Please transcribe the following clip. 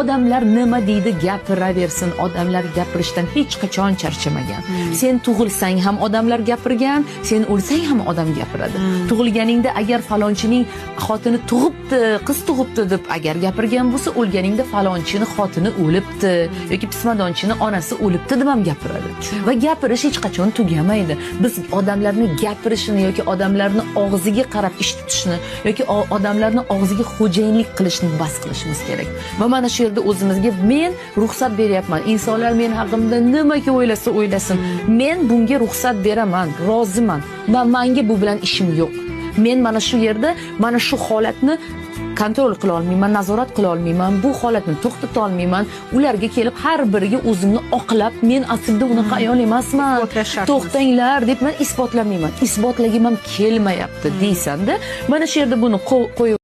Odamlar nima deydi gapiraversin, odamlar gapirishdan hech qachon charchamagan. Sen tug'ilsang ham odamlar gapirgan, sen o'lsang ham odam gapiradi. Tug'ilganingda agar falonchining xotini tug'ibdi, qiz tug'ibdi deb agar gapirgan bo'lsa, o'lganingda falonchini xotini o'libdi yoki pismadonchini onasi o'libdi deb ham gapiradi. Va gapirish hech qachon tugamaydi. Biz odamlarni gapirishini yoki odamlarni og'ziga qarab ish tutishni yoki odamlarni og'ziga xo'jayinlik qilishni bas qilishimiz kerak. Va mana shu yerda o'zimizga men ruxsat beryapman. Insonlar men haqimda nimaga o'ylasa o'ylasin, men bunga ruxsat beraman, roziman. Va menga bu bilan ishim yo'q. Men mana shu yerda mana shu holatni kontrol qila olmayman, nazorat qila olmayman, bu holatni to'xtata olmayman. Ularga kelib har biriga o'zimni oqlab, men aslida unaqa ayol emasman, to'xtanglar deb men isbotlamayman. Isbotlagim ham kelmayapti deysanda, mana shu yerda buni qo'yib